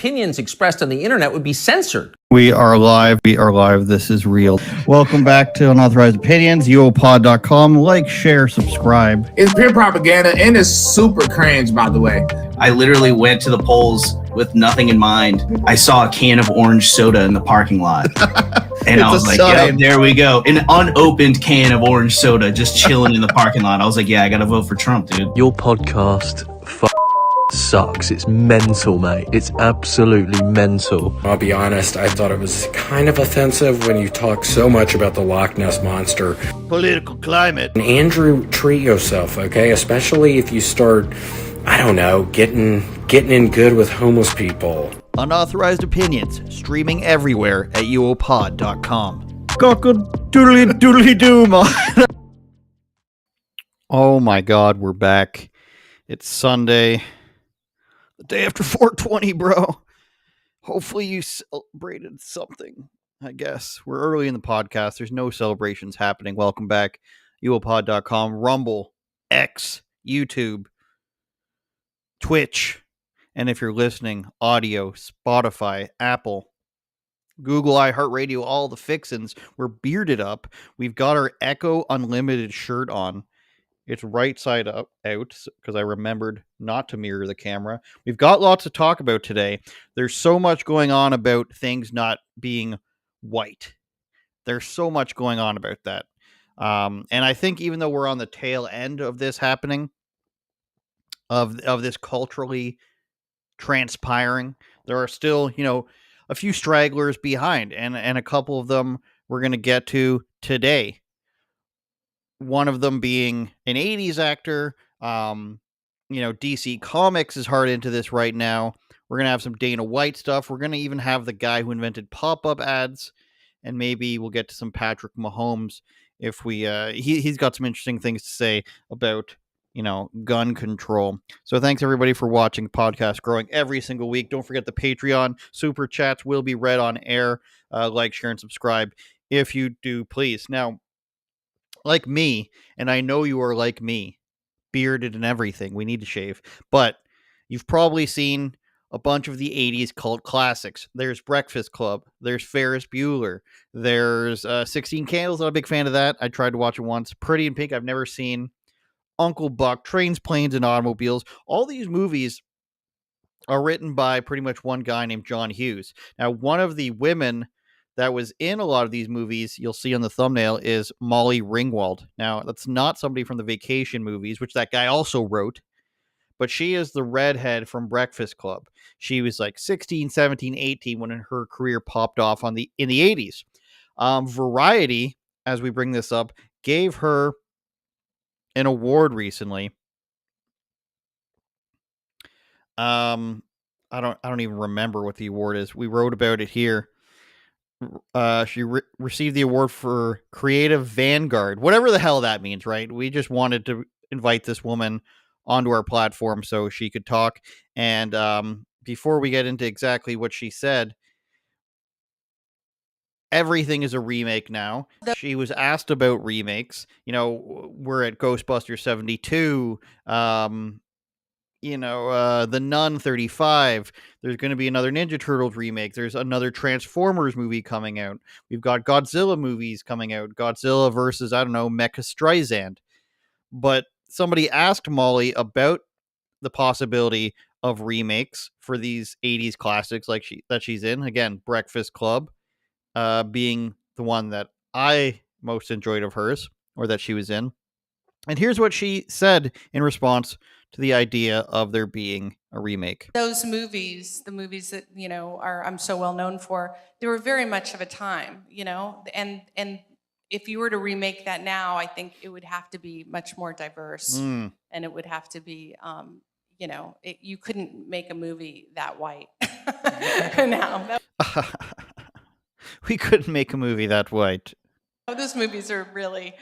opinions expressed on the internet would be censored. We are live. We are live. This is real. Welcome back to Unauthorized Opinions, UOPod.com. Like, share, subscribe. It's pure propaganda and it's super cringe, by the way. I literally went to the polls with nothing in mind. I saw a can of orange soda in the parking lot. And I was like, yeah, there we go. An unopened can of orange soda just chilling in the parking lot. I was like, yeah, I got to vote for Trump, dude. Your podcast sucks. It's mental, mate. It's absolutely mental. I'll be honest, I thought it was kind of offensive when you talk so much about the Loch Ness Monster. Political climate. And Andrew, treat yourself, okay? Especially if you start, I don't know, getting in good with homeless people. Unauthorized Opinions, streaming everywhere at uopod.com. Cock-a-doodly-doodly-doo, man. Oh my god, we're back. It's Sunday. The day after 420, bro. Hopefully you celebrated something, I guess. We're early in the podcast. There's no celebrations happening. Welcome back. UOPod.com, Rumble, X, YouTube, Twitch. And if you're listening, audio, Spotify, Apple, Google, iHeartRadio, all the fixins. We're bearded up. We've got our Echo Unlimited shirt on. It's right side up out because I remembered not to mirror the camera. We've got lots to talk about today. There's so much going on about things not being white. There's so much going on about that. And I think even though we're on the tail end of this happening, of this culturally transpiring, there are still, a few stragglers behind, and a couple of them we're going to get to today. One of them being an 80s actor. DC Comics is hard into this right now. We're going to have some Dana White stuff. We're going to even have the guy who invented pop-up ads. And maybe we'll get to some Patrick Mahomes if we... he's got some interesting things to say about, gun control. So thanks, everybody, for watching. Podcast growing every single week. Don't forget the Patreon. Super chats will be read on air. Like, share, and subscribe if you do, please. Now, like me, and I know you are like me, bearded and everything. We need to shave. But you've probably seen a bunch of the 80s cult classics. There's Breakfast Club. There's Ferris Bueller. There's 16 Candles. I'm a big fan of that. I tried to watch it once. Pretty in Pink, I've never seen. Uncle Buck, Trains, Planes, and Automobiles. All these movies are written by pretty much one guy named John Hughes. Now, one of the women that was in a lot of these movies, you'll see on the thumbnail, is Molly Ringwald. Now, that's not somebody from the Vacation movies, which that guy also wrote, but she is the redhead from Breakfast Club. She was like 16, 17, 18 when her career popped off in the 80s. Variety, as we bring this up, gave her an award recently. I don't even remember what the award is. We wrote about it here. She received the award for Creative Vanguard, whatever the hell that means, right? We just wanted to invite this woman onto our platform so she could talk. And before we get into exactly what she said, everything is a remake now. She was asked about remakes. We're at Ghostbusters 72. The Nun 35. There's going to be another Ninja Turtles remake. There's another Transformers movie coming out. We've got Godzilla movies coming out. Godzilla versus, Mecha Streisand. But somebody asked Molly about the possibility of remakes for these 80s classics that she's in. Again, Breakfast Club being the one that I most enjoyed of hers, or that she was in. And here's what she said in response to the idea of there being a remake. Those movies, the movies that, I'm so well known for, they were very much of a time, and if you were to remake that now, I think it would have to be much more diverse, and it would have to be, you couldn't make a movie that white now. We couldn't make a movie that white. Those movies are really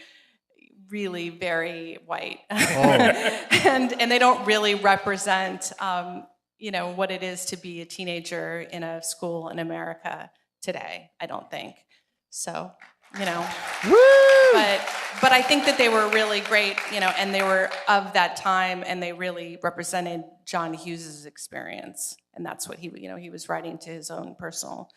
very white. Oh. and they don't really represent what it is to be a teenager in a school in America today, I don't think. So you know. Woo! But I think that they were really great, you know, and they were of that time, and they really represented John Hughes's experience, and that's what he was writing to his own personal.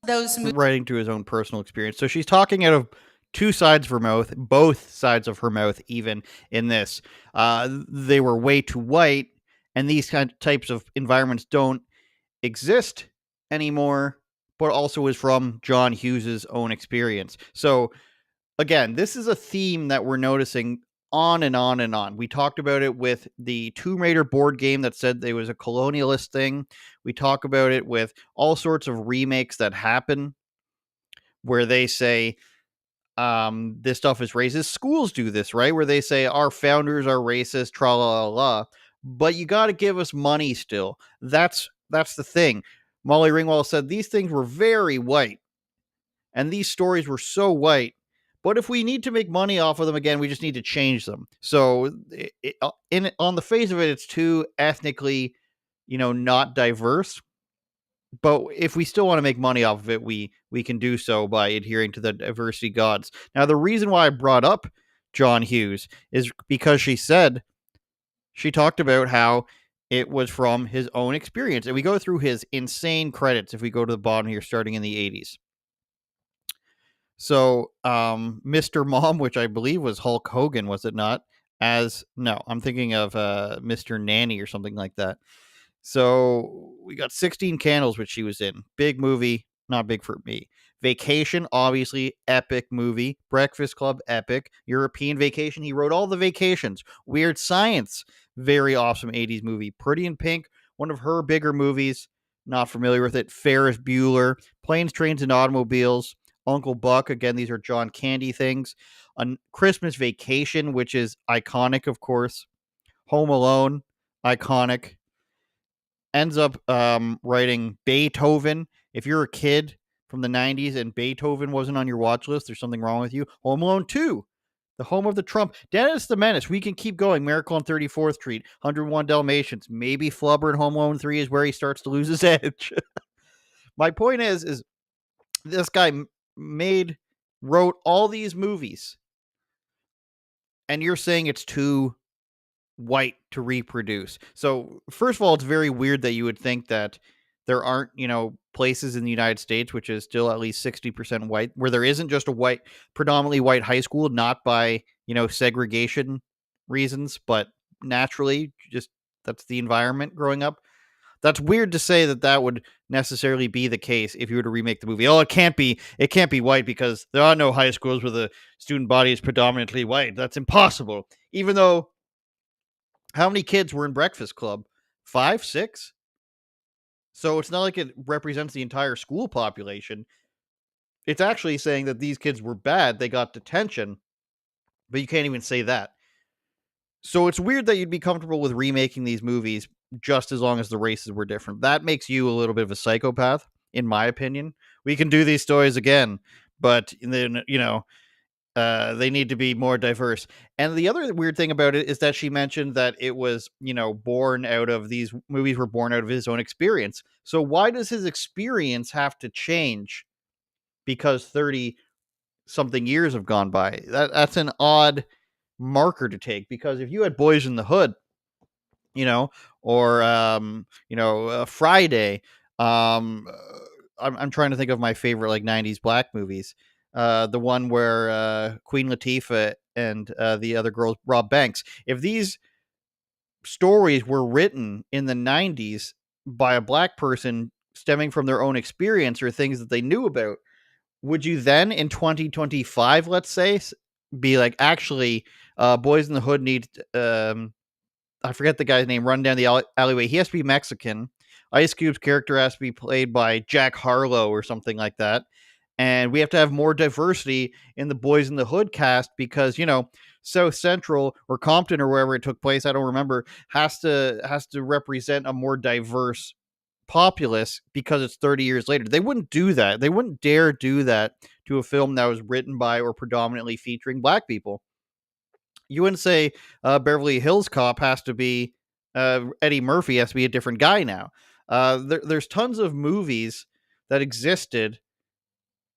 Those Writing to his own personal experience. So she's talking out of two sides of her mouth, both sides of her mouth, even in this. They were way too white, and these types of environments don't exist anymore, but also is from John Hughes's own experience. So again, this is a theme that we're noticing on and on and on. We talked about it with the Tomb Raider board game that said it was a colonialist thing. We talk about it with all sorts of remakes that happen where they say this stuff is racist. Schools do this, right? Where they say our founders are racist, tra la la la. But you got to give us money still. That's the thing. Molly Ringwald said these things were very white, and these stories were so white. But if we need to make money off of them again, we just need to change them. So, on the face of it, it's too ethnically, not diverse. But if we still want to make money off of it, we can do so by adhering to the diversity gods. Now, the reason why I brought up John Hughes is because she talked about how it was from his own experience. And we go through his insane credits if we go to the bottom here, starting in the 80s. So, Mr. Mom, which I believe was Hulk Hogan, was it not? No, I'm thinking of Mr. Nanny or something like that. So we got 16 Candles, which she was in. Big movie, not big for me. Vacation, obviously, epic movie. Breakfast Club, epic. European Vacation, he wrote all the vacations. Weird Science, very awesome 80s movie. Pretty in Pink, one of her bigger movies. Not familiar with it. Ferris Bueller, Planes, Trains, and Automobiles. Uncle Buck, again, these are John Candy things. A Christmas Vacation, which is iconic, of course. Home Alone, iconic. Ends up writing Beethoven. If you're a kid from the 90s and Beethoven wasn't on your watch list, there's something wrong with you. Home Alone 2, The Home of the Trump. Dennis the Menace, we can keep going. Miracle on 34th Street, 101 Dalmatians. Maybe Flubber in Home Alone 3 is where he starts to lose his edge. My point is this guy wrote all these movies, and you're saying it's too white to reproduce. So first of all, it's very weird that you would think that there aren't, places in the United States, which is still at least 60% white, where there isn't just a predominantly white high school, not by, segregation reasons, but naturally, just that's the environment growing up. That's weird to say that would necessarily be the case if you were to remake the movie. Oh, it can't be white because there are no high schools where the student body is predominantly white. That's impossible. Even though, how many kids were in Breakfast Club? 5, 6? So it's not like it represents the entire school population. It's actually saying that these kids were bad. They got detention, but you can't even say that. So it's weird that you'd be comfortable with remaking these movies just as long as the races were different. That makes you a little bit of a psychopath, in my opinion. We can do these stories again, but then, they need to be more diverse. And the other weird thing about it is that she mentioned that it was, these movies were born out of his own experience. So why does his experience have to change because 30 something years have gone by? That's an odd marker to take, because if you had Boys in the Hood, or Friday, I'm trying to think of my favorite 90s black movies. The one where Queen Latifah and the other girls rob banks. If these stories were written in the 90s by a black person stemming from their own experience or things that they knew about, would you then in 2025, let's say, be like, actually, Boys in the Hood needs, I forget the guy's name, run down the alleyway. He has to be Mexican. Ice Cube's character has to be played by Jack Harlow or something like that. And we have to have more diversity in the Boys in the Hood cast because, South Central or Compton or wherever it took place, I don't remember, has to represent a more diverse populace because it's 30 years later. They wouldn't do that. They wouldn't dare do that to a film that was written by or predominantly featuring black people. You wouldn't say Beverly Hills Cop has to be Eddie Murphy has to be a different guy now. There's tons of movies that existed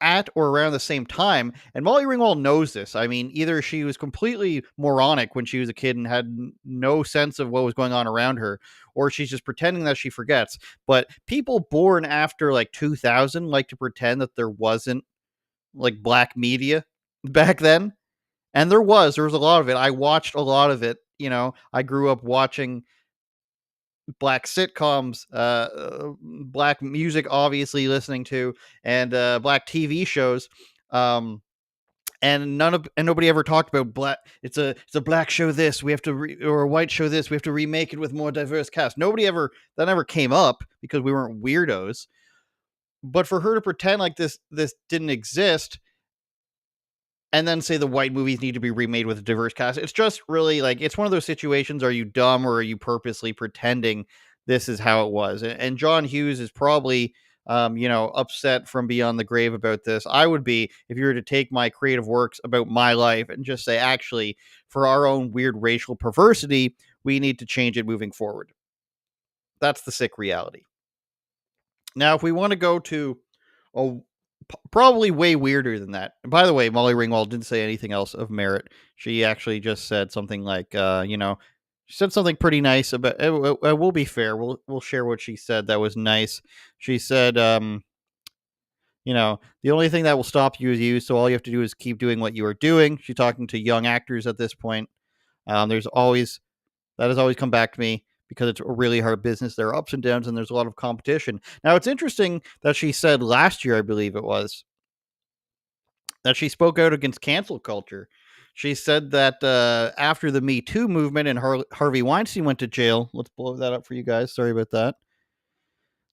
at or around the same time. And Molly Ringwald knows this. I mean, either she was completely moronic when she was a kid and had no sense of what was going on around her, or she's just pretending that she forgets. But people born after like 2000 like to pretend that there wasn't like black media back then. And there was a lot of it. I watched a lot of it. I grew up watching black sitcoms, black music, obviously listening to, and black TV shows. And nobody ever talked about black. It's a black show. This we have to, or a white show. This we have to remake it with more diverse cast. That never came up because we weren't weirdos. But for her to pretend like this didn't exist, and then say the white movies need to be remade with a diverse cast, it's just really like, it's one of those situations. Are you dumb, or are you purposely pretending this is how it was? And John Hughes is probably, upset from beyond the grave about this. I would be, if you were to take my creative works about my life and just say, actually, for our own weird racial perversity, we need to change it moving forward. That's the sick reality. Now, if we want to go to probably way weirder than that. And by the way, Molly Ringwald didn't say anything else of merit. She actually just said something like, she said something pretty nice about. We'll be fair. We'll share what she said. That was nice. She said, the only thing that will stop you is you. So all you have to do is keep doing what you are doing. She's talking to young actors at this point. That has always come back to me, because it's a really hard business. There are ups and downs, and there's a lot of competition. Now, it's interesting that she said last year, I believe it was, that she spoke out against cancel culture. She said that after the Me Too movement and Harvey Weinstein went to jail, let's blow that up for you guys. Sorry about that.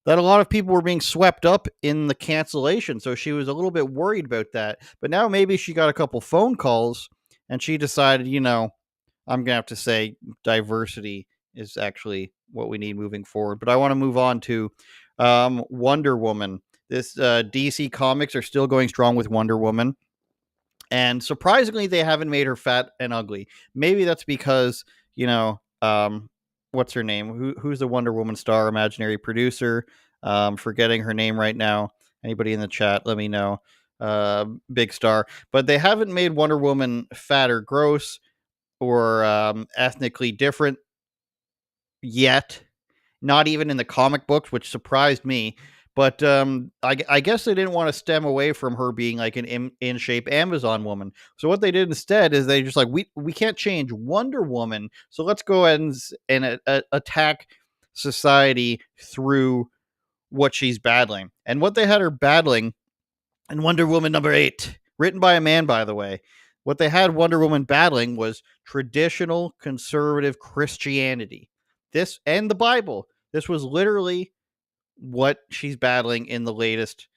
That a lot of people were being swept up in the cancellation. So she was a little bit worried about that. But now maybe she got a couple phone calls and she decided, I'm going to have to say diversity is actually what we need moving forward. But I want to move on to Wonder Woman. This DC Comics are still going strong with Wonder Woman. And surprisingly, they haven't made her fat and ugly. Maybe that's because, what's her name? Who's the Wonder Woman star, imaginary producer? Forgetting her name right now. Anybody in the chat, let me know. Big star. But they haven't made Wonder Woman fat or gross or ethnically different yet. Not even in the comic books, which surprised me. But I guess they didn't want to stem away from her being like an in shape Amazon woman. So what they did instead is they just like, we can't change Wonder Woman. So let's go ahead and attack society through what she's battling. And what they had her battling in Wonder Woman #8, written by a man, by the way, what they had Wonder Woman battling was traditional conservative Christianity. This and the Bible. This was literally what she's battling in the latest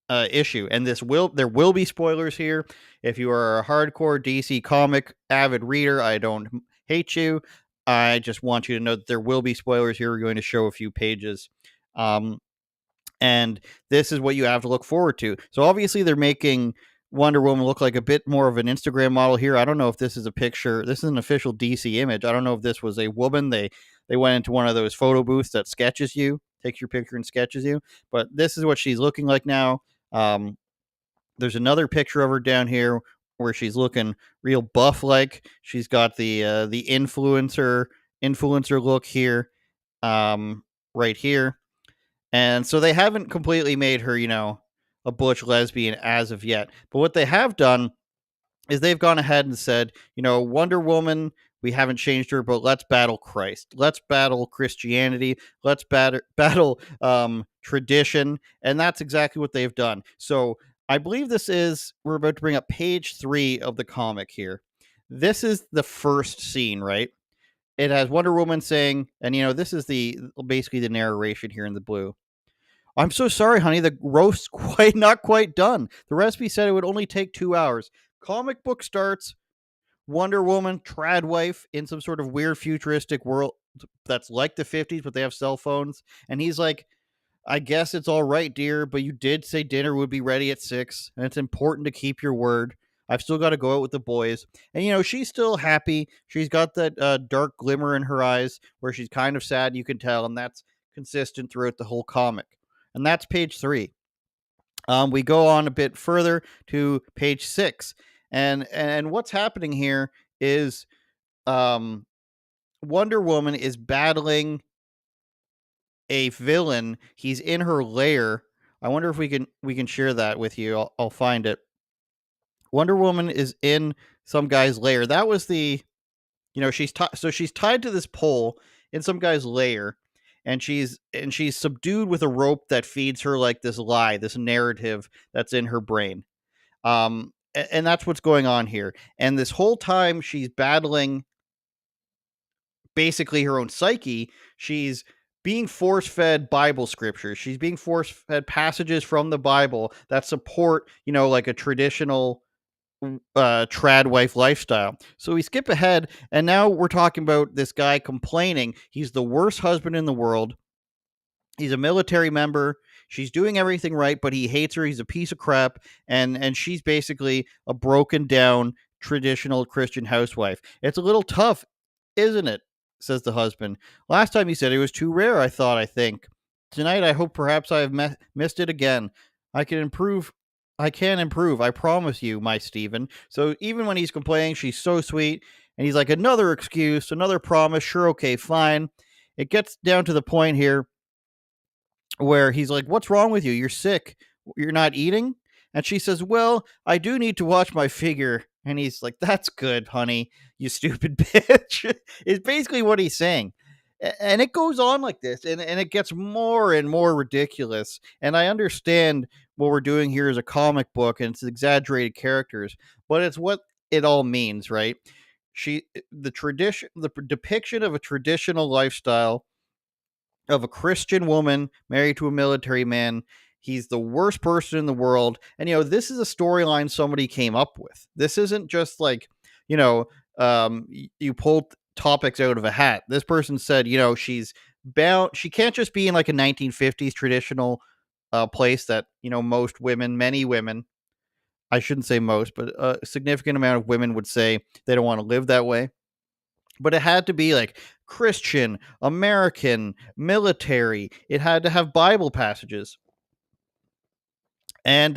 issue. And there will be spoilers here. If you are a hardcore DC comic avid reader, I don't hate you. I just want you to know that there will be spoilers here. We're going to show a few pages. And this is what you have to look forward to. So obviously they're making Wonder Woman look like a bit more of an Instagram model here. I don't know if this is a picture. This is an official DC image. I don't know if this was a woman. They went into one of those photo booths that sketches you, takes your picture and sketches you. But this is what she's looking like now. There's another picture of her down here where she's looking real buff like. She's got the influencer look here, right here. And so they haven't completely made her, a butch lesbian as of yet. But what they have done is they've gone ahead and said, Wonder Woman, we haven't changed her, but let's battle Christ. Let's battle Christianity. Let's battle tradition. And that's exactly what they've done. So I believe we're about to bring up page 3 of the comic here. This is the first scene, right? It has Wonder Woman saying, and this is basically the narration here in the blue. I'm so sorry, honey. The roast's not quite done. The recipe said it would only take 2 hours. Comic book starts, Wonder Woman, trad wife in some sort of weird futuristic world that's like the 50s, but they have cell phones. And he's like, I guess it's all right, dear, but you did say dinner would be ready at 6, and it's important to keep your word. I've still got to go out with the boys. And, she's still happy. She's got that dark glimmer in her eyes where she's kind of sad, you can tell, and that's consistent throughout the whole comic. And that's page 3. We go on a bit further to page 6, and what's happening here is um, Wonder Woman is battling a villain. He's in her lair. I wonder if we can share that with you. I'll find it. Wonder Woman is in some guy's lair. That was the she's tied to this pole in some guy's lair, and she's subdued with a rope that feeds her like this lie, this narrative that's in her brain. And that's what's going on here. And this whole time she's battling basically her own psyche. She's being force fed Bible scriptures. She's being force fed passages from the Bible that support, like a traditional trad wife lifestyle. So we skip ahead, and now we're talking about this guy complaining he's the worst husband in the world. He's a military member. She's doing everything right, but he hates her. He's a piece of crap, and she's basically a broken down traditional Christian housewife. It's a little tough, isn't it? Says the husband. Last time he said it was too rare. I think. Tonight I hope perhaps I have missed it again. I can improve. I can improve. I promise you, my Stephen. So even when he's complaining, she's so sweet, and he's like, another excuse, another promise. Sure, okay, fine. It gets down to the point here where he's like, "What's wrong with you? You're sick. You're not eating?" And she says, "Well, I do need to watch my figure." And he's like, "That's good, honey, you stupid bitch." Is basically what he's saying. And it goes on like this, and it gets more and more ridiculous. And I understand what we're doing here is a comic book and it's exaggerated characters, but it's what it all means, right? The depiction of a traditional lifestyle of a Christian woman married to a military man. He's the worst person in the world. And, this is a storyline somebody came up with. This isn't just like, you pulled topics out of a hat. This person said, she's bound. She can't just be in like a 1950s traditional place that, most women, many women, I shouldn't say most, but a significant amount of women would say they don't want to live that way. But it had to be like Christian, American, military. It had to have Bible passages. And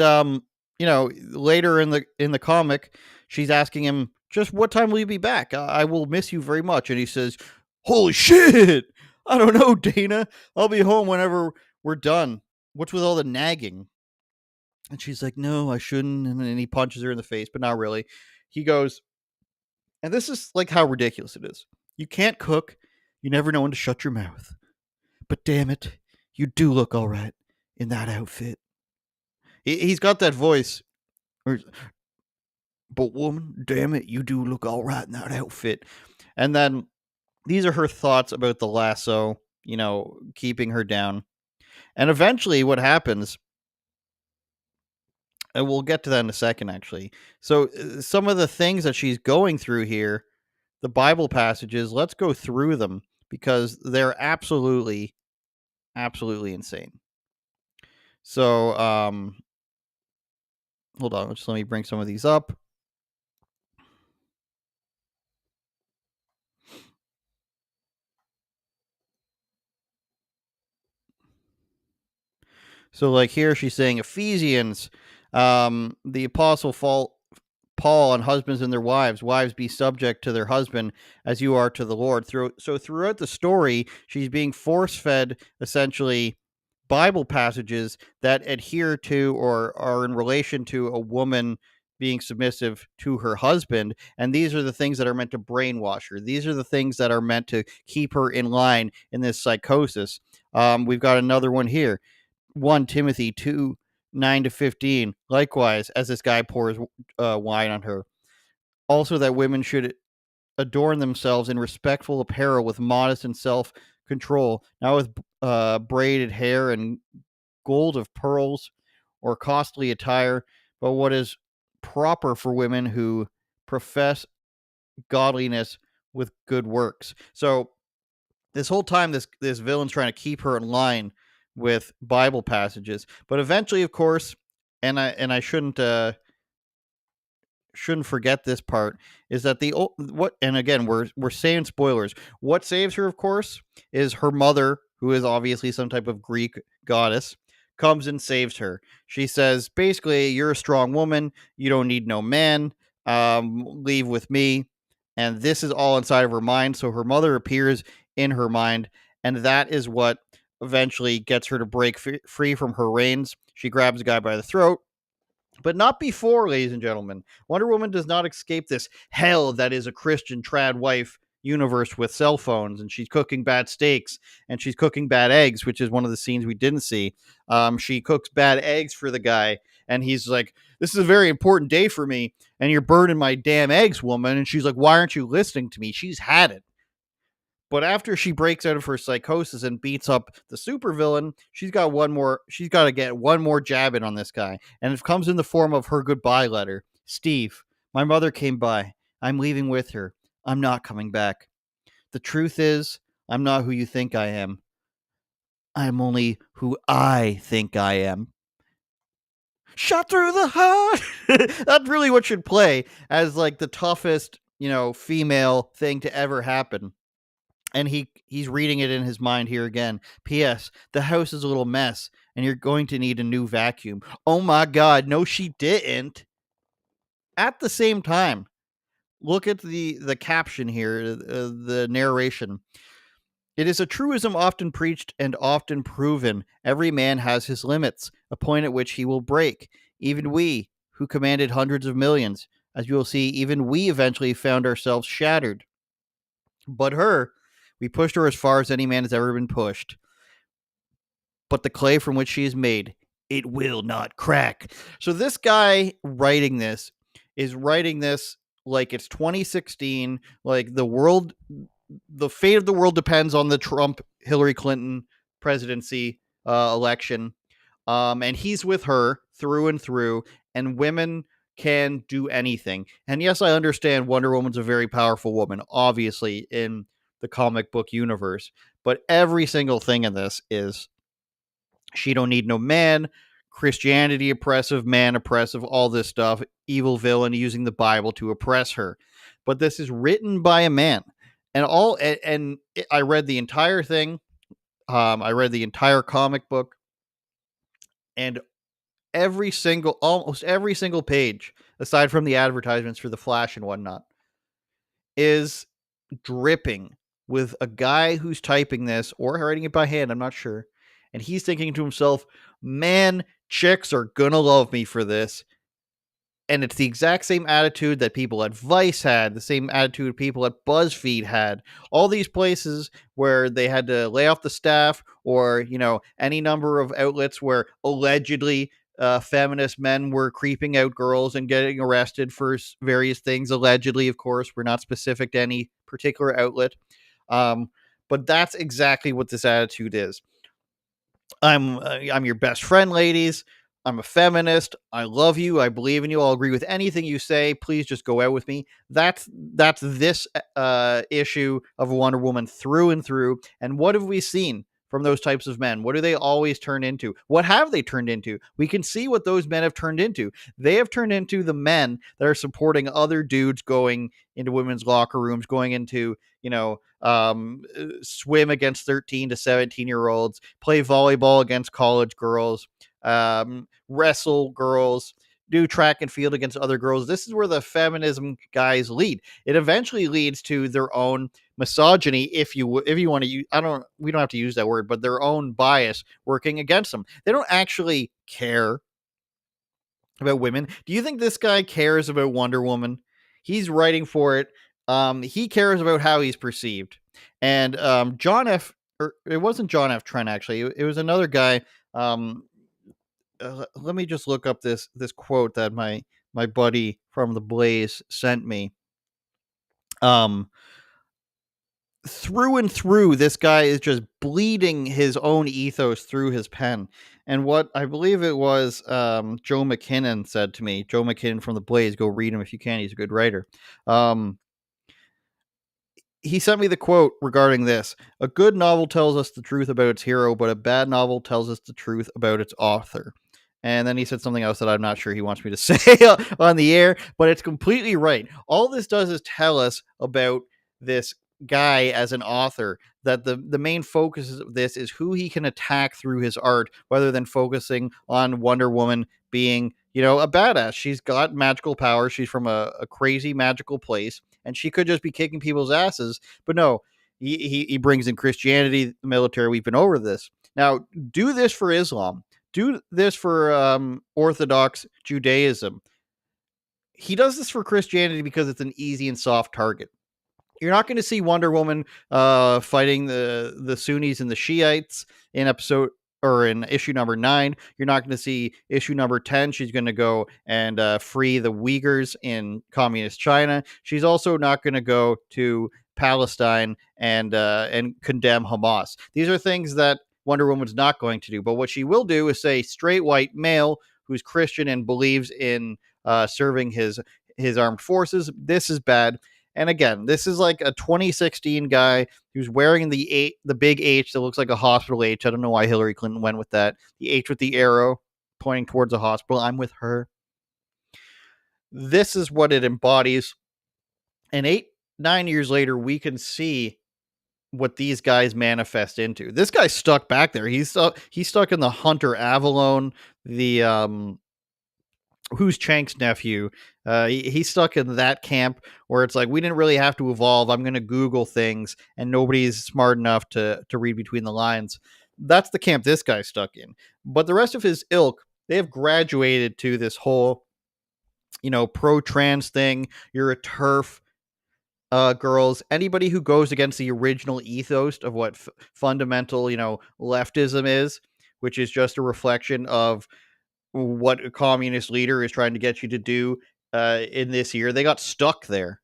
later in the comic, she's asking him, "Just what time will you be back? I will miss you very much." And he says, "Holy shit! I don't know, Dana. I'll be home whenever we're done. What's with all the nagging?" And she's like, "No, I shouldn't." And then he punches her in the face, but not really. He goes, and this is like how ridiculous it is. "You can't cook. You never know when to shut your mouth. But damn it, you do look all right in that outfit." He's got that voice. "But woman, damn it, you do look all right in that outfit." And then these are her thoughts about the lasso, keeping her down. And eventually what happens, and we'll get to that in a second, actually. So some of the things that she's going through here, the Bible passages, let's go through them because they're absolutely insane. So, hold on, just let me bring some of these up. So, like here, she's saying Ephesians, the apostle Paul on husbands and their wives be subject to their husband as you are to the Lord. So throughout the story, she's being force fed essentially Bible passages that adhere to or are in relation to a woman being submissive to her husband. And these are the things that are meant to brainwash her. These are the things that are meant to keep her in line in this psychosis. We've got another one here. 1 Timothy 2, 9-15. Likewise, as this guy pours wine on her. Also that women should adorn themselves in respectful apparel with modest and self-control, not with braided hair and gold of pearls or costly attire, but what is proper for women who profess godliness with good works. So this whole time, this villain's trying to keep her in line with Bible passages, but eventually, of course, and I shouldn't forget this part, is that and again we're saying spoilers. What saves her, of course, is her mother, who is obviously some type of Greek goddess, comes and saves her. She says, basically, you're a strong woman. You don't need no man. Leave with me. And this is all inside of her mind. So her mother appears in her mind. And that is what eventually gets her to break free from her reins. She grabs the guy by the throat. But not before, ladies and gentlemen. Wonder Woman does not escape this hell that is a Christian trad wife universe with cell phones, and she's cooking bad steaks, and she's cooking bad eggs, which is one of the scenes we didn't see. She cooks bad eggs for the guy, and he's like, this is a very important day for me, and you're burning my damn eggs, woman. And she's like, why aren't you listening to me? She's had it. But after she breaks out of her psychosis and beats up the supervillain, she's got to get one more jab in on this guy. And it comes in the form of her goodbye letter. Steve, my mother came by. I'm leaving with her. I'm not coming back. The truth is, I'm not who you think I am. I'm only who I think I am. Shot through the heart. That's really what should play as like the toughest, female thing to ever happen. And he's reading it in his mind here again. P.S. The house is a little mess, and you're going to need a new vacuum. Oh my God, no, she didn't. At the same time, look at the caption here, the narration. It is a truism often preached and often proven. Every man has his limits, a point at which he will break. Even we, who commanded hundreds of millions, as you will see, even we eventually found ourselves shattered. But we pushed her as far as any man has ever been pushed. But the clay from which she is made, it will not crack. So this guy writing this is writing this like it's 2016, like the fate of the world depends on the Trump-Hillary Clinton presidency election. And he's with her through and through, and women can do anything. And yes, I understand Wonder Woman's a very powerful woman, obviously, in the comic book universe. But every single thing in this is she don't need no man, Christianity oppressive, man oppressive, all this stuff, evil villain using the Bible to oppress her. But this is written by a man. And I read the entire thing. I read the entire comic book. And almost every single page, aside from the advertisements for the Flash and whatnot, is dripping with a guy who's typing this or writing it by hand, I'm not sure. And he's thinking to himself, man, chicks are gonna love me for this. And it's the exact same attitude that people at Vice had, the same attitude people at BuzzFeed had. All these places where they had to lay off the staff, or, any number of outlets where allegedly feminist men were creeping out girls and getting arrested for various things. Allegedly, of course, we're not specific to any particular outlet. But that's exactly what this attitude is. I'm your best friend, ladies. I'm a feminist. I love you. I believe in you. I'll agree with anything you say. Please just go out with me. That's this issue of Wonder Woman through and through. And what have we seen from those types of men? What do they always turn into? What have they turned into? We can see what those men have turned into. They have turned into the men that are supporting other dudes going into women's locker rooms, going into, swim against 13 to 17-year-olds, play volleyball against college girls, wrestle girls, do track and field against other girls. This is where the feminism guys lead. It eventually leads to their own misogyny, if you want to use, we don't have to use that word, but their own bias working against them. They don't actually care about women. Do you think this guy cares about Wonder Woman? He's writing for it. He cares about how he's perceived. And it wasn't John F. Trent, actually. It was another guy. Let me just look up this quote that my buddy from the Blaze sent me. Through and through, this guy is just bleeding his own ethos through his pen. And what I believe it was Joe McKinnon said to me, Joe McKinnon from the Blaze, go read him if you can. He's a good writer. He sent me the quote regarding this. A good novel tells us the truth about its hero, but a bad novel tells us the truth about its author. And then he said something else that I'm not sure he wants me to say on the air, but it's completely right. All this does is tell us about this guy as an author that the main focus of this is who he can attack through his art, rather than focusing on Wonder Woman being, a badass. She's got magical powers. She's from a crazy magical place, and she could just be kicking people's asses. But no, he brings in Christianity, the military. We've been over this. Now, do this for Islam. Do this for Orthodox Judaism. He does this for Christianity because it's an easy and soft target. You're not going to see Wonder Woman fighting the Sunnis and the Shiites in issue number 9. You're not going to see issue number 10. She's going to go and free the Uyghurs in communist China. She's also not going to go to Palestine and condemn Hamas. These are things that Wonder Woman's not going to do. But what she will do is say straight white male who's Christian and believes in serving his armed forces. This is bad. And again, this is like a 2016 guy who's wearing the big H that looks like a hospital H. I don't know why Hillary Clinton went with that. The H with the arrow pointing towards a hospital. I'm with her. This is what it embodies. And 9 years later, we can see what these guys manifest into. This guy's stuck back there. He's stuck in the Hunter Avalon, the who's Chank's nephew. He's stuck in that camp where it's like, we didn't really have to evolve. I'm going to Google things, and nobody's smart enough to read between the lines. That's the camp this guy's stuck in. But the rest of his ilk, they have graduated to this whole, pro-trans thing. You're a TERF. Girls, anybody who goes against the original ethos of what fundamental, leftism is, which is just a reflection of what a communist leader is trying to get you to do in this year, they got stuck there.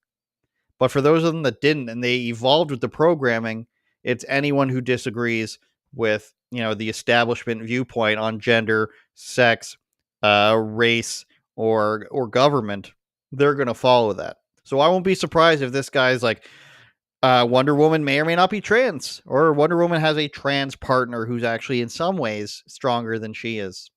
But for those of them that didn't, and they evolved with the programming, it's anyone who disagrees with, the establishment viewpoint on gender, sex, race, or government. They're going to follow that. So I won't be surprised if this guy's like, Wonder Woman may or may not be trans, or Wonder Woman has a trans partner who's actually in some ways stronger than she is.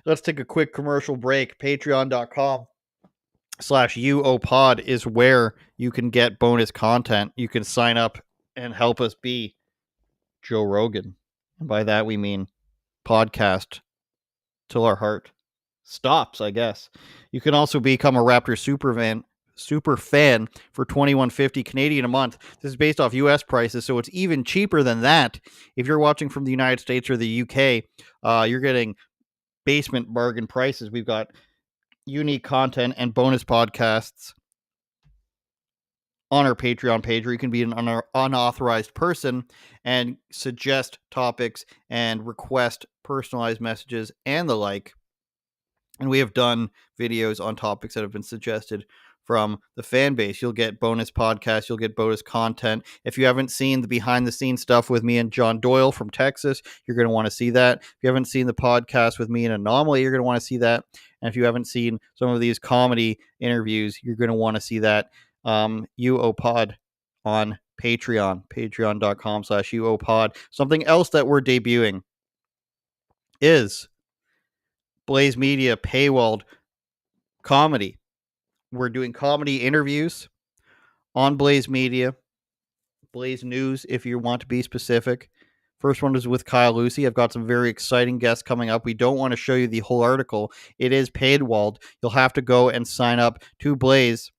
Let's take a quick commercial break. Patreon.com/UOPod is where you can get bonus content. You can sign up and help us be Joe Rogan. And by that we mean podcast till our heart stops, I guess. You can also become a Raptor super fan for $21.50 Canadian a month. This is based off US prices, so it's even cheaper than that. If you're watching from the United States or the UK, you're getting basement bargain prices. We've got unique content and bonus podcasts on our Patreon page, where you can be an unauthorized person and suggest topics and request personalized messages and the like. And we have done videos on topics that have been suggested from the fan base. You'll get bonus podcasts. You'll get bonus content. If you haven't seen the behind the scenes stuff with me and John Doyle from Texas, you're going to want to see that. If you haven't seen the podcast with me and Anomaly, you're going to want to see that. And if you haven't seen some of these comedy interviews, you're going to want to see that. UOPod on Patreon, patreon.com/UOPod. Something else that we're debuting is Blaze Media paywalled comedy. We're doing comedy interviews on Blaze Media, Blaze News, if you want to be specific. First one is with Kyle Lucy. I've got some very exciting guests coming up. We don't want to show you the whole article. It is paywalled. You'll have to go and sign up to Blaze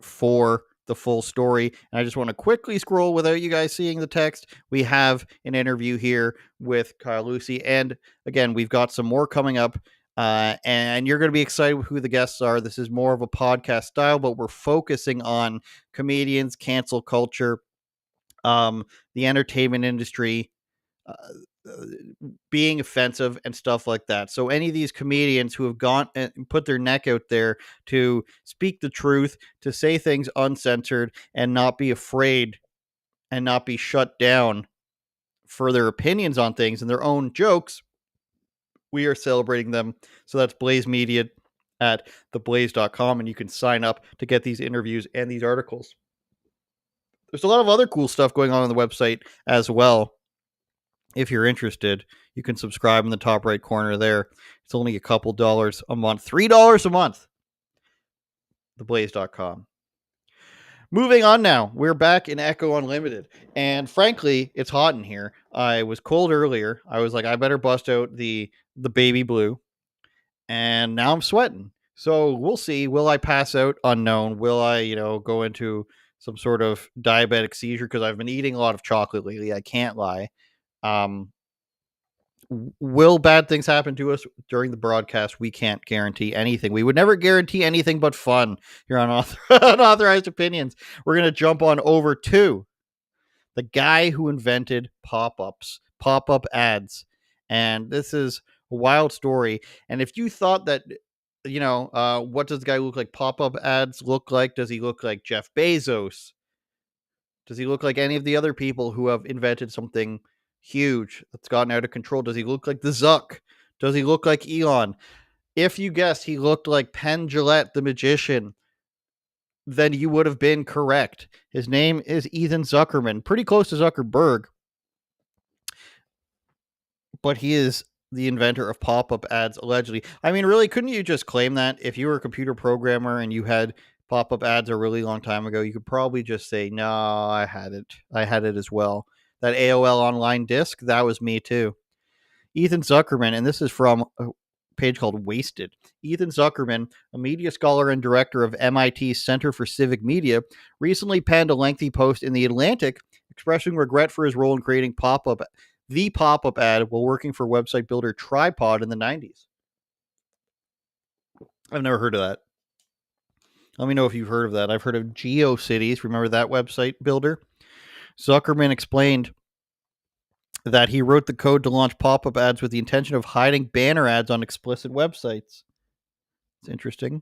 for the full story. And I just want to quickly scroll without you guys seeing the text. We have an interview here with Kyle Lucy. And again, we've got some more coming up. And you're going to be excited with who the guests are. This is more of a podcast style, but we're focusing on comedians, cancel culture, the entertainment industry, being offensive and stuff like that. So any of these comedians who have gone and put their neck out there to speak the truth, to say things uncensored and not be afraid and not be shut down for their opinions on things and their own jokes, we are celebrating them. So that's Blaze Media at theblaze.com, and you can sign up to get these interviews and these articles. There's a lot of other cool stuff going on the website as well. If you're interested, you can subscribe in the top right corner there. It's only a couple dollars a month, $3 a month. theblaze.com. Moving on now. We're back in Echo Unlimited. And frankly, it's hot in here. I was cold earlier. I was like, I better bust out the baby blue. And now I'm sweating. So we'll see. Will I pass out? Unknown. Will I, go into some sort of diabetic seizure? Because I've been eating a lot of chocolate lately. I can't lie. Will bad things happen to us during the broadcast? We can't guarantee anything. We would never guarantee anything but fun here on Unauthorized Opinions. We're going to jump on over to the guy who invented pop-ups, pop-up ads. And this is a wild story. And if you thought that, what does the guy look like? Pop-up ads look like? Does he look like Jeff Bezos? Does he look like any of the other people who have invented something huge that's gotten out of control? Does he look like the Zuck? Does he look like Elon? If you guessed he looked like Penn Jillette the magician, then you would have been correct. His name is Ethan Zuckerman, pretty close to Zuckerberg, but he is the inventor of pop-up ads, allegedly. I mean, really, couldn't you just claim that if you were a computer programmer and you had pop-up ads a really long time ago, you could probably just say, no, I had it as well. That AOL online disc, that was me too. Ethan Zuckerman, and this is from a page called Wasted. Ethan Zuckerman, a media scholar and director of MIT's Center for Civic Media, recently penned a lengthy post in The Atlantic expressing regret for his role in creating the pop-up ad while working for website builder Tripod in the 90s. I've never heard of that. Let me know if you've heard of that. I've heard of GeoCities. Remember that website builder? Zuckerman explained that he wrote the code to launch pop-up ads with the intention of hiding banner ads on explicit websites. It's interesting.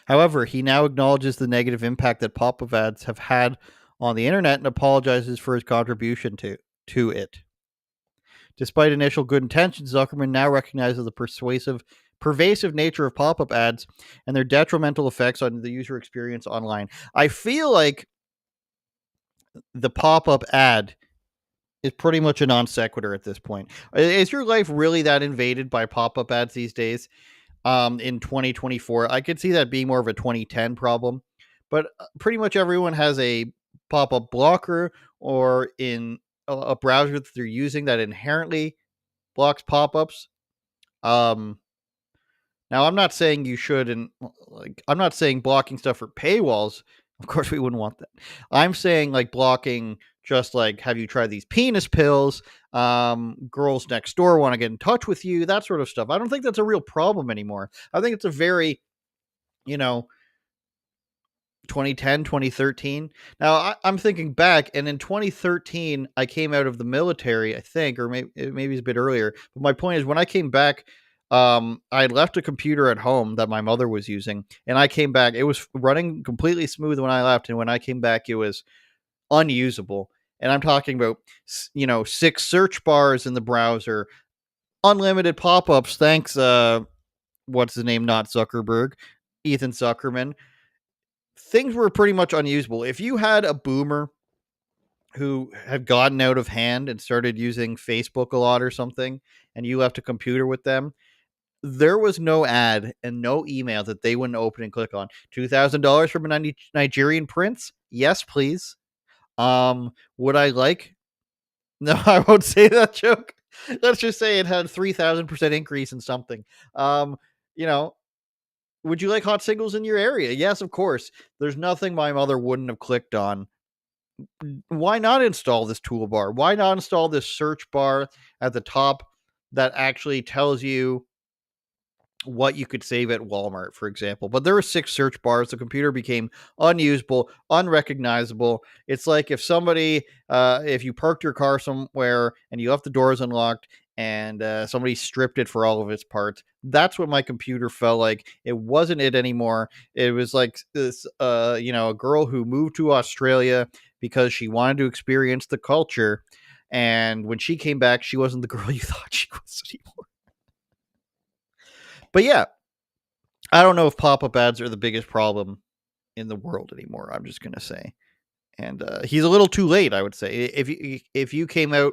However, he now acknowledges the negative impact that pop-up ads have had on the internet and apologizes for his contribution to it. Despite initial good intentions, Zuckerman now recognizes the pervasive nature of pop-up ads and their detrimental effects on the user experience online. I feel like the pop-up ad is pretty much a non sequitur at this point. Is your life really that invaded by pop-up ads these days? In 2024, I could see that being more of a 2010 problem, but pretty much everyone has a pop-up blocker or in a browser that they're using that inherently blocks pop-ups. Now, I'm not saying you should, and I'm not saying blocking stuff for paywalls. Of course, we wouldn't want that. I'm saying blocking just have you tried these penis pills? Girls next door want to get in touch with you, that sort of stuff. I don't think that's a real problem anymore. I think it's a very, 2010, 2013. Now, I'm thinking back, and in 2013, I came out of the military, I think, or maybe it's a bit earlier. But my point is, when I came back, I had left a computer at home that my mother was using, and I came back. It was running completely smooth when I left, and when I came back, it was unusable. And I'm talking about, 6 search bars in the browser, unlimited pop-ups. Thanks, what's his name? Not Zuckerberg, Ethan Zuckerman. Things were pretty much unusable. If you had a boomer who had gotten out of hand and started using Facebook a lot or something, and you left a computer with them, there was no ad and no email that they wouldn't open and click on. $2,000 from a Nigerian prince? Yes, please. Would I like? No, I won't say that joke. Let's just say it had 3,000% increase in something. Would you like hot singles in your area? Yes, of course. There's nothing my mother wouldn't have clicked on. Why not install this toolbar? Why not install this search bar at the top that actually tells you what you could save at Walmart, for example? But there were 6 search bars. The computer became unusable, unrecognizable. It's like if somebody, if you parked your car somewhere and you left the doors unlocked and somebody stripped it for all of its parts. That's what my computer felt like. It wasn't it anymore. It was like this, a girl who moved to Australia because she wanted to experience the culture. And when she came back, she wasn't the girl you thought she was anymore. But yeah, I don't know if pop-up ads are the biggest problem in the world anymore. I'm just going to say. And he's a little too late, I would say. If you came out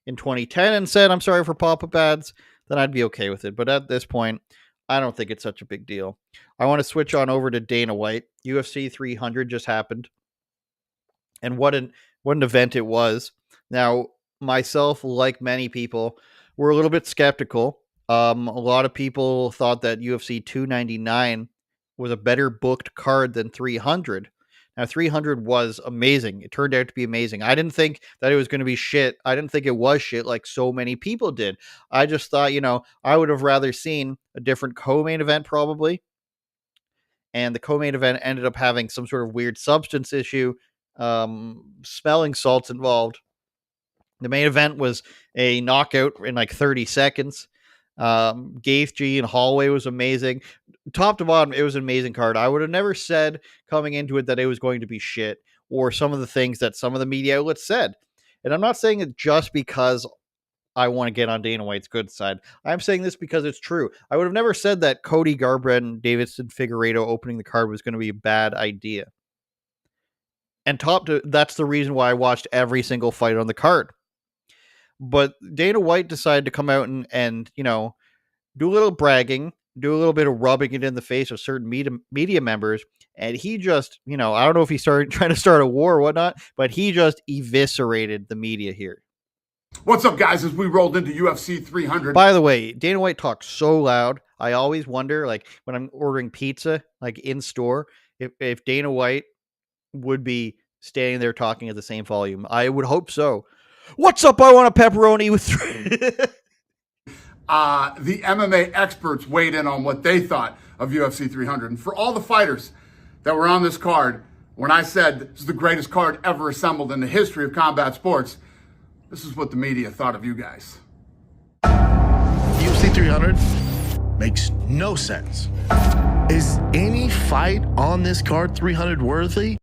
in 2010 and said, I'm sorry for pop-up ads, then I'd be okay with it. But at this point, I don't think it's such a big deal. I want to switch on over to Dana White. UFC 300 just happened, and what an event it was. Now, myself, like many people, were a little bit skeptical. A lot of people thought that UFC 299 was a better booked card than 300. Now, 300 was amazing. It turned out to be amazing. I didn't think that it was going to be shit. I didn't think it was shit like so many people did. I just thought, I would have rather seen a different co-main event probably. And the co-main event ended up having some sort of weird substance issue, smelling salts involved. The main event was a knockout in like 30 seconds. Gaethje and Holloway was amazing. Top to bottom, it was an amazing card. I would have never said coming into it that it was going to be shit, or some of the things that some of the media outlets said. And I'm not saying it just because I want to get on Dana White's good side. I'm saying this because it's true. I would have never said that Cody Garbrandt and Davidson Figueiredo opening the card was going to be a bad idea. And that's the reason why I watched every single fight on the card. But Dana White decided to come out and do a little bragging, do a little bit of rubbing it in the face of certain media members. And he just, I don't know if he started trying to start a war or whatnot, but he just eviscerated the media here. What's up, guys? As we rolled into UFC 300. By the way, Dana White talks so loud. I always wonder, like when I'm ordering pizza, like in store, if Dana White would be standing there talking at the same volume. I would hope so. What's up? I want a pepperoni with three. The MMA experts weighed in on what they thought of UFC 300. And for all the fighters that were on this card, when I said this is the greatest card ever assembled in the history of combat sports, this is what the media thought of you guys. UFC 300 makes no sense. Is any fight on this card 300 worthy?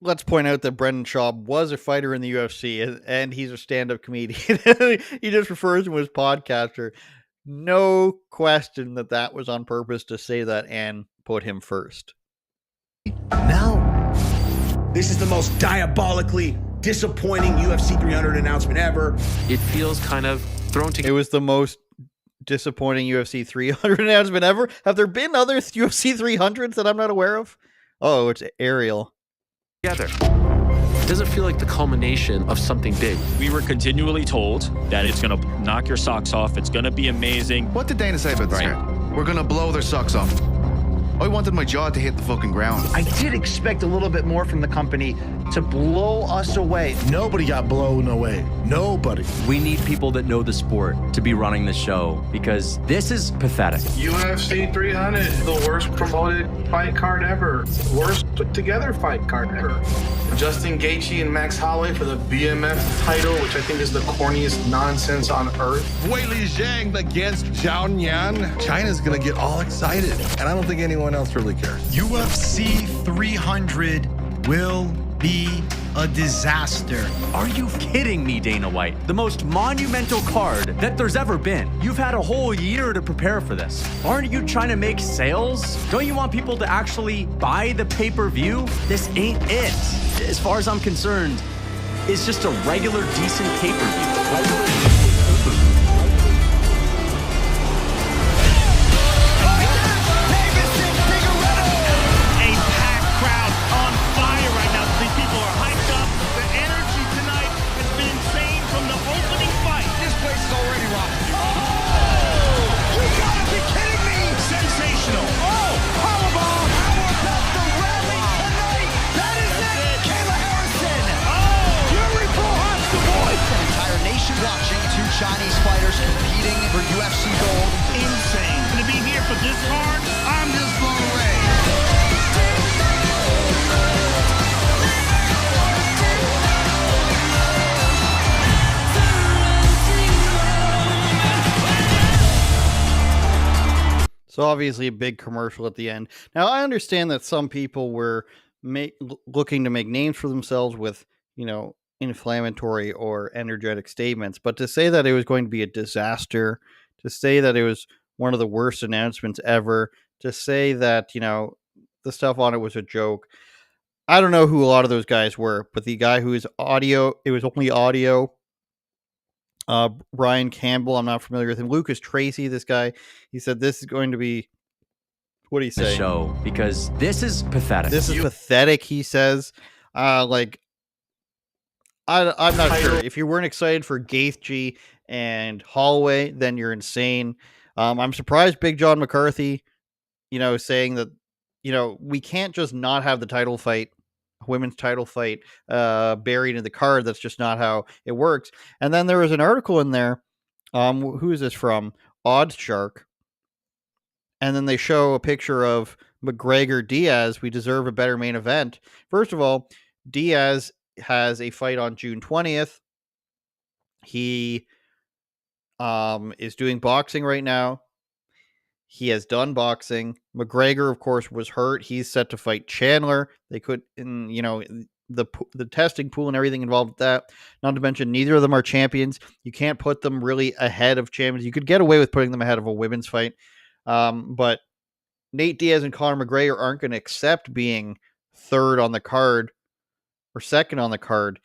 Let's point out that Brendan Schaub was a fighter in the UFC, and he's a stand-up comedian. He just refers to him as podcaster. No question that was on purpose to say that and put him first. No. This is the most diabolically disappointing UFC 300 announcement ever. It feels kind of thrown together. It was the most disappointing UFC 300 announcement ever. Have there been other UFC 300s that I'm not aware of? Oh, it's Ariel. It doesn't feel like the culmination of something big. We were continually told that it's going to knock your socks off. It's going to be amazing. What did Dana say about this guy? We're going to blow their socks off. I wanted my jaw to hit the fucking ground. I did expect a little bit more from the company to blow us away. Nobody got blown away. Nobody. We need people that know the sport to be running the show because this is pathetic. UFC 300, the worst promoted fight card ever. Worst put together fight card ever. Justin Gaethje and Max Holloway for the BMF title, which I think is the corniest nonsense on earth. Weili Zhang against Zhao Yan. China's going to get all excited, and I don't think anyone else really cares. UFC 300 will be a disaster. Are you kidding me, Dana White? The most monumental card that there's ever been. You've had a whole year to prepare for this. Aren't you trying to make sales? Don't you want people to actually buy the pay-per-view? This ain't it. As far as I'm concerned, it's just a regular, decent pay-per-view. Watching two Chinese fighters competing for UFC gold. Insane. To be here for this card, I'm just blown away. So obviously a big commercial at the end. Now, I understand that some people were looking to make names for themselves with, inflammatory or energetic statements, but to say that it was going to be a disaster, to say that it was one of the worst announcements ever, to say that, the stuff on it was a joke. I don't know who a lot of those guys were, but the guy who is audio, it was only audio. Brian Campbell, I'm not familiar with him. Lucas Tracy, this guy, he said this is going to be, what do you say? Show, because this is pathetic. This is pathetic, he says. Like, I'm not sure. If you weren't excited for Gaethje and Holloway, then you're insane. I'm surprised Big John McCarthy, saying that, we can't just not have the title fight, women's title fight, buried in the card. That's just not how it works. And then there was an article in there. Who is this from? Odds Shark. And then they show a picture of McGregor Diaz. We deserve a better main event. First of all, Diaz has a fight on June 20th. He is doing boxing right now. He has done boxing. McGregor, of course, was hurt. He's set to fight Chandler. They could, the testing pool and everything involved with that. Not to mention, neither of them are champions. You can't put them really ahead of champions. You could get away with putting them ahead of a women's fight. But Nate Diaz and Conor McGregor aren't going to accept being third on the card or second on the card.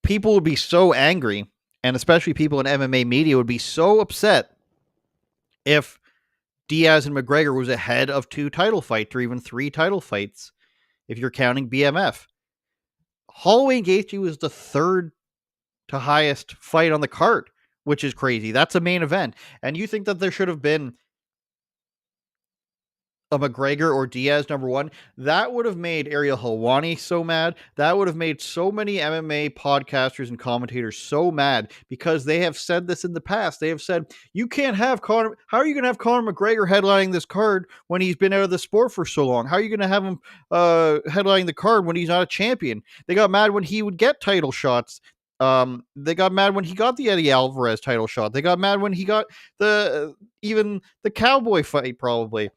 People would be so angry, and especially people in MMA media would be so upset if Diaz and McGregor was ahead of 2 title fights or even 3 title fights, if you're counting BMF. Holloway and Gaethje was the third to highest fight on the card, which is crazy. That's a main event. And you think that there should have been a McGregor or Diaz number 1, that would have made Ariel Helwani so mad. That would have made so many MMA podcasters and commentators so mad, because they have said this in the past. They have said, you can't have Conor. How are you going to have Conor McGregor headlining this card when he's been out of the sport for so long? How are you going to have him headlining the card when he's not a champion? They got mad when he would get title shots. They got mad when he got the Eddie Alvarez title shot. They got mad when he got even the Cowboy fight, probably.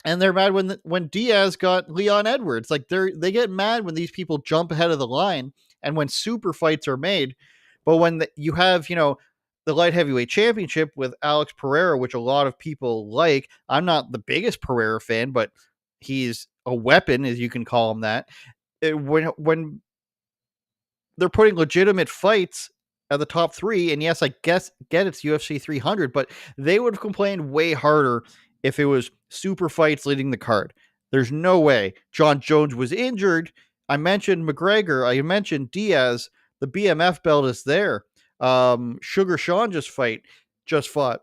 And they're mad when Diaz got Leon Edwards. Like, they get mad when these people jump ahead of the line and when super fights are made. But when you have, the light heavyweight championship with Alex Pereira, which a lot of people like. I'm not the biggest Pereira fan, but he's a weapon, as you can call him that. When they're putting legitimate fights at the top 3, and yes, I guess get it's UFC 300, but they would have complained way harder if it was super fights leading the card. There's no way. John Jones was injured. I mentioned McGregor. I mentioned Diaz. The BMF belt is there. Sugar Sean just fought.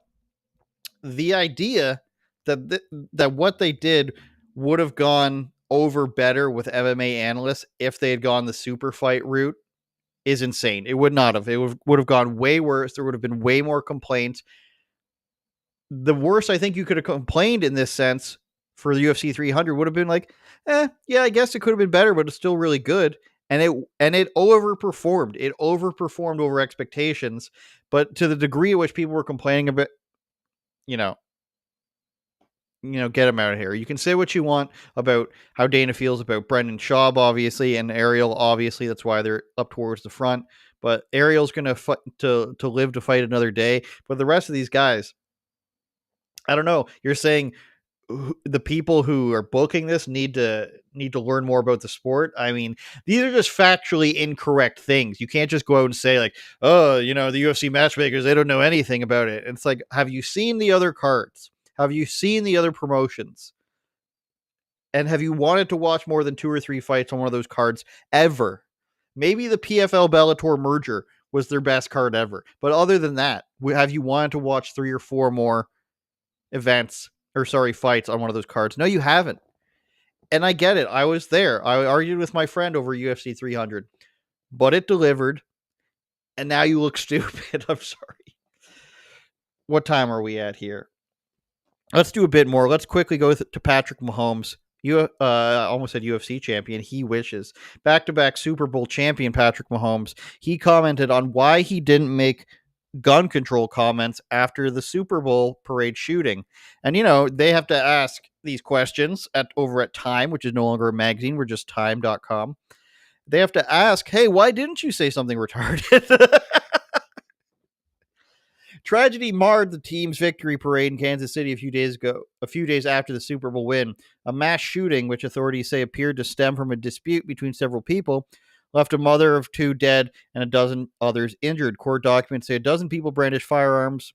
The idea that what they did would have gone over better with MMA analysts if they had gone the super fight route is insane. It would not have. It would have gone way worse. There would have been way more complaints. The worst I think you could have complained in this sense for the UFC 300 would have been like, yeah, I guess it could have been better, but it's still really good. And it overperformed. It overperformed over expectations. But to the degree at which people were complaining about, get him out of here. You can say what you want about how Dana feels about Brendan Schaub, obviously, and Ariel, obviously. That's why they're up towards the front. But Ariel's going to live to fight another day. But the rest of these guys, I don't know. You're saying the people who are booking this need to learn more about the sport. I mean, these are just factually incorrect things. You can't just go out and say like, oh, the UFC matchmakers, they don't know anything about it. It's like, have you seen the other cards? Have you seen the other promotions? And have you wanted to watch more than 2 or 3 fights on one of those cards ever? Maybe the PFL Bellator merger was their best card ever. But other than that, have you wanted to watch 3 or 4 more fights on one of those cards? No, you haven't. And I get it. I was there. I argued with my friend over UFC 300, but it delivered. And now you look stupid. I'm sorry. What time are we at here? Let's do a bit more. Let's quickly go to Patrick Mahomes. I almost said UFC champion. He wishes. Back-to-back Super Bowl champion Patrick Mahomes. He commented on why he didn't make gun control comments after the Super Bowl parade shooting. And, they have to ask these questions over at Time, which is no longer a magazine. We're just time.com. They have to ask, hey, why didn't you say something retarded? Tragedy marred the team's victory parade in Kansas City a few days after the Super Bowl win. A mass shooting, which authorities say appeared to stem from a dispute between several people, left a mother of 2 dead and a dozen others injured. Court documents say a dozen people brandished firearms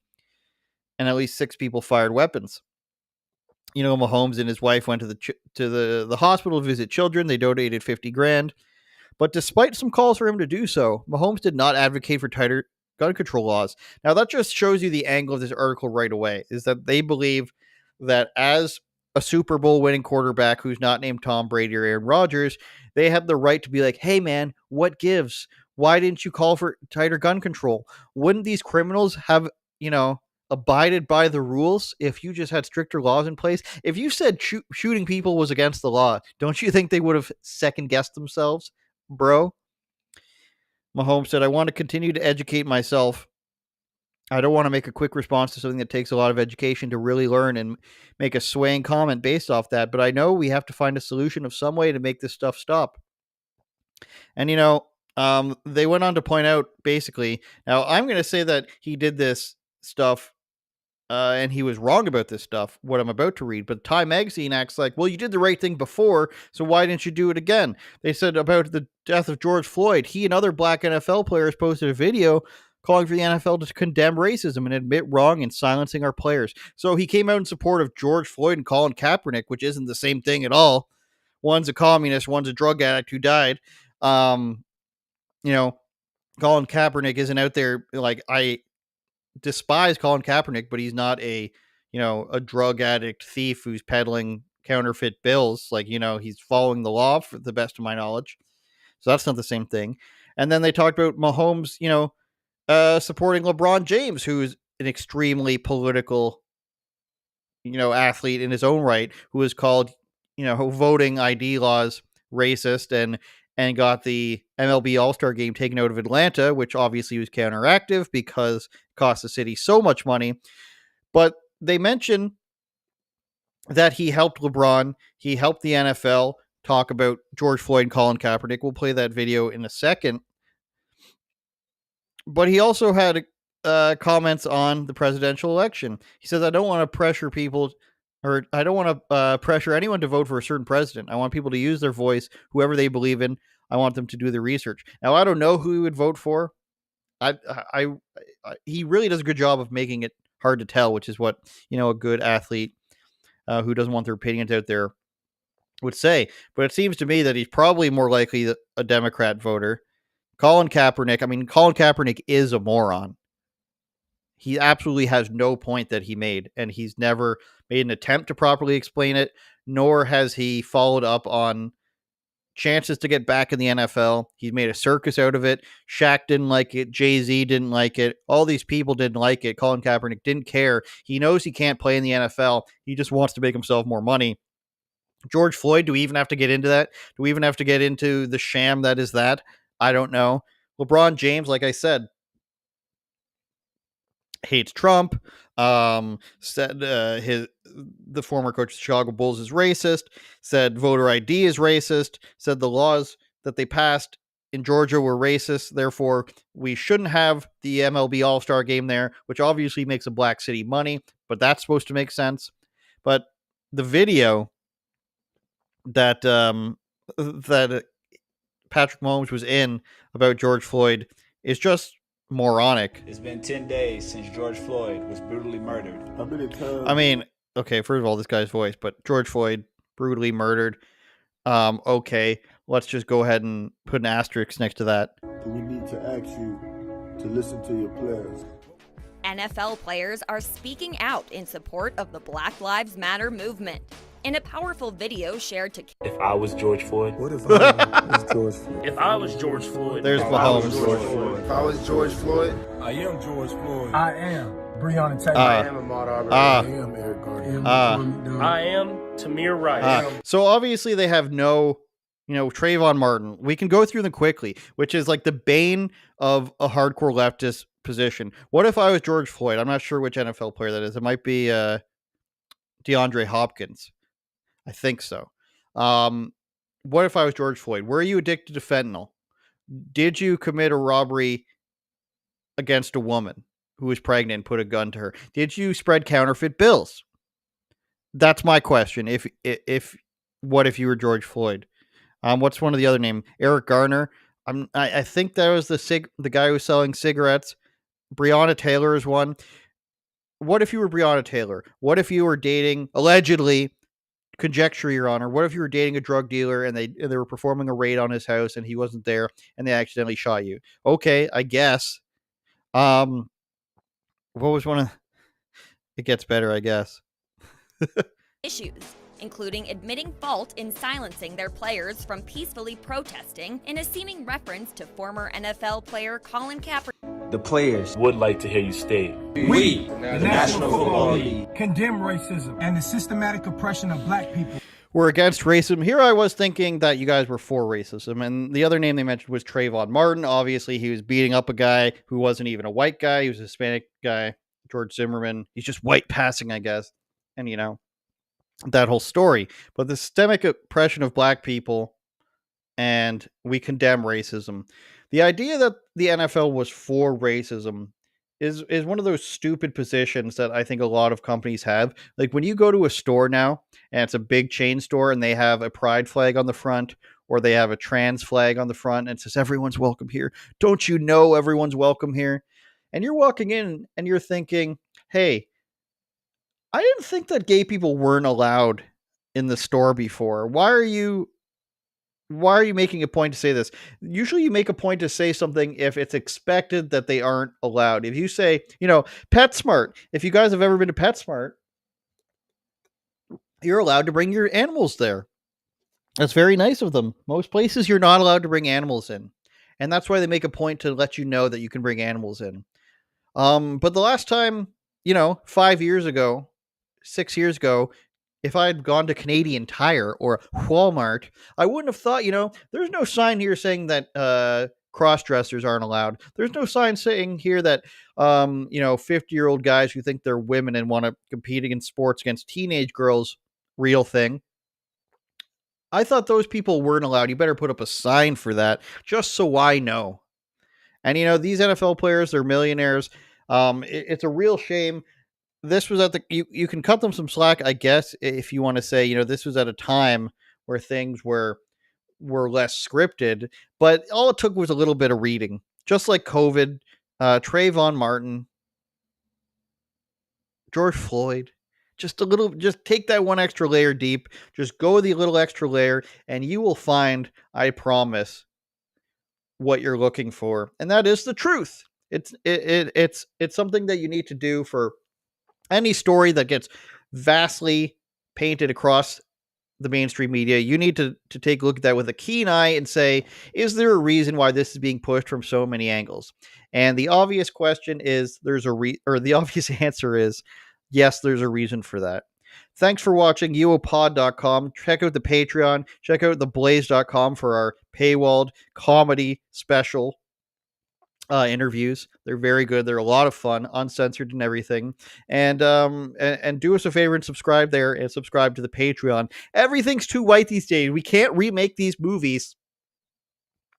and at least 6 people fired weapons. Mahomes and his wife went to the hospital to visit children. They donated $50,000. But despite some calls for him to do so, Mahomes did not advocate for tighter gun control laws. Now, that just shows you the angle of this article right away, is that they believe that as a Super Bowl winning quarterback who's not named Tom Brady or Aaron Rodgers, they have the right to be like, hey, man, what gives? Why didn't you call for tighter gun control? Wouldn't these criminals have, abided by the rules if you just had stricter laws in place? If you said shooting people was against the law, don't you think they would have second-guessed themselves? Bro. Mahomes said, I want to continue to educate myself. I don't want to make a quick response to something that takes a lot of education to really learn and make a swaying comment based off that. But I know we have to find a solution of some way to make this stuff stop. And, they went on to point out basically, now I'm going to say that he did this stuff and he was wrong about this stuff, what I'm about to read. But Time Magazine acts like, well, you did the right thing before, so why didn't you do it again? They said about the death of George Floyd, he and other black NFL players posted a video calling for the NFL to condemn racism and admit wrong in silencing our players. So he came out in support of George Floyd and Colin Kaepernick, which isn't the same thing at all. One's a communist, one's a drug addict who died. Colin Kaepernick isn't out there like, I despise Colin Kaepernick, but he's not a drug addict thief who's peddling counterfeit bills. Like, he's following the law for the best of my knowledge. So that's not the same thing. And then they talked about Mahomes, supporting LeBron James, who's an extremely political, athlete in his own right, who is called, voting ID laws racist and got the MLB All-Star game taken out of Atlanta, which obviously was counteractive because it cost the city so much money. But they mention that he helped LeBron, he helped the NFL talk about George Floyd and Colin Kaepernick. We'll play that video in a second. But he also had comments on the presidential election. He says, I don't want to pressure people, or I don't want to pressure anyone to vote for a certain president. I want people to use their voice, whoever they believe in. I want them to do the research. Now, I don't know who he would vote for. He really does a good job of making it hard to tell, which is what, a good athlete who doesn't want their opinions out there would say. But it seems to me that he's probably more likely a Democrat voter. Colin Kaepernick is a moron. He absolutely has no point that he made, and he's never made an attempt to properly explain it, nor has he followed up on chances to get back in the NFL. He's made a circus out of it. Shaq didn't like it. Jay-Z didn't like it. All these people didn't like it. Colin Kaepernick didn't care. He knows he can't play in the NFL. He just wants to make himself more money. George Floyd, do we even have to get into that? Do we even have to get into the sham that is that? I don't know. LeBron James, like I said, hates Trump. Said the former coach of the Chicago Bulls is racist. Said voter ID is racist. Said the laws that they passed in Georgia were racist. Therefore, we shouldn't have the MLB All-Star game there, which obviously makes a black city money, but that's supposed to make sense. But the video that Patrick Mahomes was in about George Floyd is just moronic. It's been 10 days since George Floyd was brutally murdered. I mean, okay, first of all, this guy's voice, but George Floyd brutally murdered. Okay, let's just go ahead and put an asterisk next to that. We need to ask you to listen to your players. NFL players are speaking out in support of the Black Lives Matter movement. In a powerful video shared to... If I was George Floyd. What if I was George Floyd? If I was George Floyd. There's Mahomes. If I was George Floyd. I am George Floyd. I am Breonna Taylor. I am Ahmaud Arbery. I am Eric Garner. I am Tamir Rice. So obviously they have no, Trayvon Martin. We can go through them quickly, which is like the bane of a hardcore leftist position. What if I was George Floyd? I'm not sure which NFL player that is. It might be DeAndre Hopkins. I think so. What if I was George Floyd? Were you addicted to fentanyl? Did you commit a robbery against a woman who was pregnant and put a gun to her? Did you spread counterfeit bills? That's my question. What if you were George Floyd? What's one of the other name? Eric Garner. I think that was the guy who's selling cigarettes. Breonna Taylor is one. What if you were Breonna Taylor? What if you were dating, allegedly, conjecture, Your Honor, what if you were dating a drug dealer and they were performing a raid on his house and he wasn't there and they accidentally shot you? Okay, I guess. What was one of... It gets better, I guess. Issues, including admitting fault in silencing their players from peacefully protesting in a seeming reference to former NFL player Colin Kaepernick. The players would like to hear you state, We, the National Football League, condemn racism and the systematic oppression of black people. We're against racism. Here I was thinking that you guys were for racism, and the other name they mentioned was Trayvon Martin. Obviously, he was beating up a guy who wasn't even a white guy. He was a Hispanic guy, George Zimmerman. He's just white passing, I guess. And, you know, that whole story. But the systemic oppression of black people, and we condemn racism. The idea that the NFL was for racism is one of those stupid positions that I think a lot of companies have. Like when you go to a store now and it's a big chain store and they have a pride flag on the front or they have a trans flag on the front and it says everyone's welcome here. Don't you know everyone's welcome here? And you're walking in and you're thinking, hey, I didn't think that gay people weren't allowed in the store before. Why are you making a point to say this? Usually you make a point to say something if it's expected that they aren't allowed. If you say, you know, PetSmart, if you guys have ever been to PetSmart, you're allowed to bring your animals there. That's very nice of them. Most places you're not allowed to bring animals in. And that's why they make a point to let you know that you can bring animals in. But the last time, you know, 5 years ago, 6 years ago, if I had gone to Canadian Tire or Walmart, I wouldn't have thought, you know, there's no sign here saying that cross-dressers aren't allowed. There's no sign saying here that, you know, 50-year-old guys who think they're women and want to compete in sports against teenage girls, real thing. I thought those people weren't allowed. You better put up a sign for that, just so I know. And, you know, these NFL players, they're millionaires. It's a real shame. This was at the, you can cut them some slack, I guess, if you want to say, you know, this was at a time where things were less scripted, but all it took was a little bit of reading, just like COVID, Trayvon Martin, George Floyd, just take that one extra layer deep, just go the little extra layer and you will find, I promise, what you're looking for. And that is the truth. It's something that you need to do for any story that gets vastly painted across the mainstream media. You need to take a look at that with a keen eye and say, is there a reason why this is being pushed from so many angles? And the obvious question is the obvious answer is yes, there's a reason for that. Thanks for watching UOPod.com. Check out the Patreon. Check out theblaze.com for our paywalled comedy special interviews. They're very good. They're a lot of fun, uncensored and everything. And do us a favor and subscribe there and subscribe to the Patreon. Everything's too white these days. We can't remake these movies.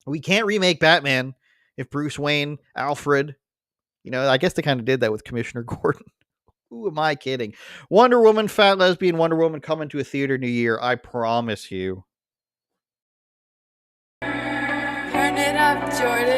We can't remake Batman if Bruce Wayne, Alfred, you know, I guess they kind of did that with Commissioner Gordon. Who am I kidding? Wonder Woman, Fat Lesbian Wonder Woman coming to a theater New Year. I promise you. Turn it up, Jordan.